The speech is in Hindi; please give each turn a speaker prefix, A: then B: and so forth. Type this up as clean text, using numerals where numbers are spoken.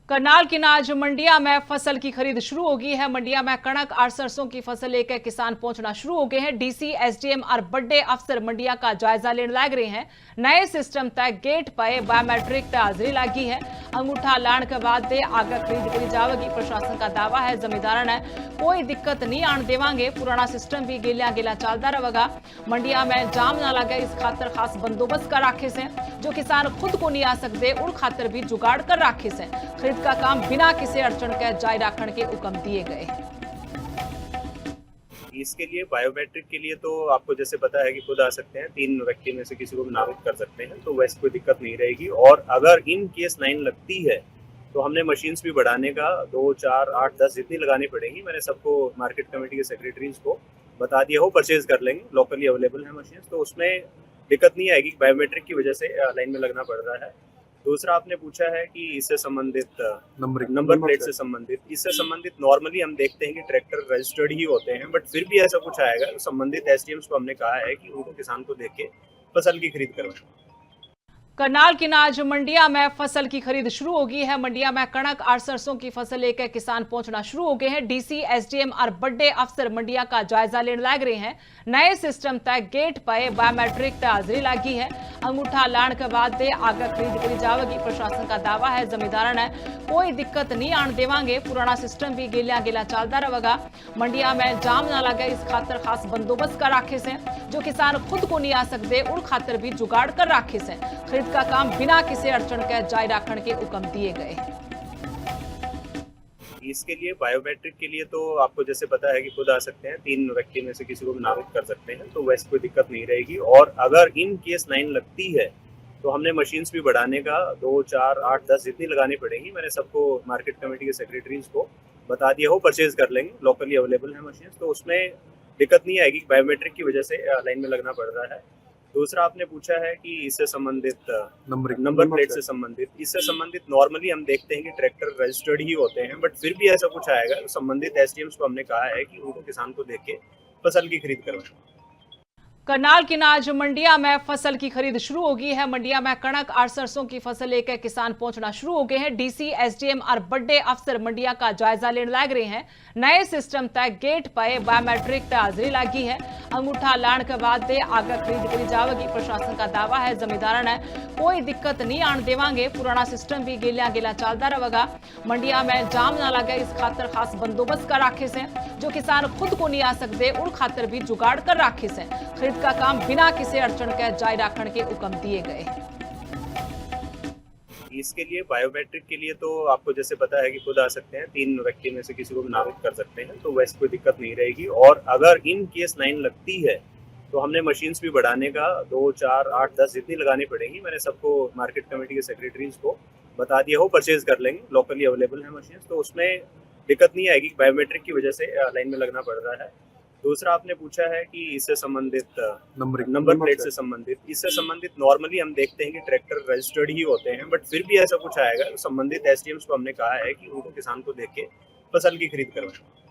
A: करनाल की अनाज मंडिया में फसल की खरीद शुरू हो गई है। मंडिया में कणक और सरसों की फसल लेकर किसान पहुंचना शुरू हो गए हैं। डीसी, एसडीएम और बड़े अफसर मंडिया का जायजा लेने लग रहे हैं। नए सिस्टम तक गेट पर बायोमेट्रिक तक हाजिरी लगी है। अंगूठा लाने के बाद आगे खरीद करी जाएगी। प्रशासन का दावा है जमींदार ने कोई दिक्कत नहीं आने देवांगे। पुराना सिस्टम भी गेलिया गेला चलता रहेगा। मंडिया में जाम ना लगे इस खातर खास बंदोबस्त कर रखे से। जो किसान खुद को नहीं आ सकते उन खातर भी जुगाड़ कर रखे से। खरीद का काम बिना किसी अड़चन के जारी रखने के हुक्म दिए गए।
B: इसके लिए बायोमेट्रिक के लिए तो आपको जैसे पता है कि खुद आ सकते हैं, 3 व्यक्ति में से किसी को भी नामित कर सकते हैं, तो वैसे कोई दिक्कत नहीं रहेगी। और अगर इन केस लाइन लगती है तो हमने मशीन्स भी बढ़ाने का 2, 4, 8, 10 जितनी लगानी पड़ेगी मैंने सबको मार्केट कमेटी के सेक्रेटरीज को बता दिया हो, परचेज कर लेंगे। लोकली अवेलेबल है मशीन्स, तो उसमें दिक्कत नहीं आएगी। बायोमेट्रिक की वजह से लाइन में लगना पड़ रहा है। दूसरा आपने पूछा है कि इससे संबंधित नंबर प्लेट से संबंधित, इससे संबंधित नॉर्मली हम देखते हैं कि ट्रैक्टर रजिस्टर्ड ही होते हैं, बट फिर भी ऐसा कुछ आएगा तो संबंधित एसडीएम्स को हमने कहा है कि उनको किसान को देख के फसल की खरीद करवाएं।
A: करनाल की अनाज मंडिया में फसल की खरीद शुरू हो गई है। मंडिया में कणक और सरसों की फसल लेकर किसान पहुंचना शुरू हो गए हैं। डीसी, एसडीएम और बड़े अफसर मंडिया का जायजा लेने लग रहे हैं। नए सिस्टम तक गेट पर बायोमेट्रिक तक हाजिरी लगी है। अंगूठा लाने के बाद आगे खरीद करी जाएगी। प्रशासन का दावा है जमींदार ने कोई दिक्कत नहीं आने देवांगे। पुराना सिस्टम भी गेलिया गेला चलता रहेगा। मंडिया में जाम ना लगे इस खातर खास बंदोबस्त कर रखे से। जो किसान खुद को नहीं आ सकते उन खातर भी जुगाड़ कर रखे से। खरीद का काम बिना किसी अड़चन के जारी रखने के हुक्म दिए गए।
B: इसके लिए बायोमेट्रिक के लिए तो आपको जैसे पता है कि खुद आ सकते हैं, 3 व्यक्ति में से किसी को भी नामित कर सकते हैं, तो वैसे कोई दिक्कत नहीं रहेगी। और अगर इन केस लाइन लगती है तो हमने मशीन्स भी बढ़ाने का 2, 4, 8, 10 जितनी लगानी पड़ेगी मैंने सबको मार्केट कमेटी के सेक्रेटरीज को बता दिया हो, परचेज कर लेंगे। लोकली अवेलेबल है मशीन्स, तो उसमें दिक्कत नहीं आएगी। बायोमेट्रिक की वजह से लाइन में लगना पड़ रहा है। दूसरा आपने पूछा है कि इससे संबंधित नंबर प्लेट से संबंधित, इससे संबंधित नॉर्मली हम देखते हैं कि ट्रैक्टर रजिस्टर्ड ही होते हैं, बट फिर भी ऐसा कुछ आएगा तो संबंधित एसडीएम्स को हमने कहा है कि उनको किसान को देख के फसल की खरीद करवाएं।
A: करनाल की अनाज मंडिया में फसल की खरीद शुरू हो गई है। मंडिया में कणक और सरसों की फसल लेकर किसान पहुंचना शुरू हो गए हैं। डीसी, एसडीएम और बड़े अफसर मंडिया का जायजा लेने लग रहे हैं। नए सिस्टम तक गेट पर बायोमेट्रिक तक हाजिरी लगी है। अंगूठा लाने के बाद आगे खरीद करी जाएगी। प्रशासन का दावा है जमींदार ने कोई दिक्कत नहीं आने देवांगे। पुराना सिस्टम भी गेलिया गेला चलता रहेगा। मंडिया में जाम ना लगे इस खातर खास बंदोबस्त कर रखे से। जो किसान खुद को नहीं आ सकते उन खातर भी जुगाड़ कर रखे से। खरीद का काम बिना किसी अड़चन के जारी रखने के हुक्म दिए गए।
B: इसके लिए बायोमेट्रिक के लिए तो आपको जैसे पता है कि खुद आ सकते हैं, 3 व्यक्ति में से किसी को भी नामित कर सकते हैं, तो वैसे कोई दिक्कत नहीं रहेगी। और अगर इन केस लाइन लगती है तो हमने मशीन्स भी बढ़ाने का 2, 4, 8, 10 जितनी लगानी पड़ेगी मैंने सबको मार्केट कमेटी के सेक्रेटरीज को बता दिया हो, परचेज कर लेंगे। लोकली अवेलेबल है मशीन्स, तो उसमें दिक्कत नहीं आएगी। बायोमेट्रिक की वजह से लाइन में लगना पड़ रहा है। दूसरा आपने पूछा है कि इससे संबंधित नंबर प्लेट से संबंधित, इससे संबंधित नॉर्मली हम देखते हैं कि ट्रैक्टर रजिस्टर्ड ही होते हैं, बट फिर भी ऐसा कुछ आएगा तो संबंधित एसडीएम्स को हमने कहा है कि उनको किसान को देख के फसल की खरीद करवाएं।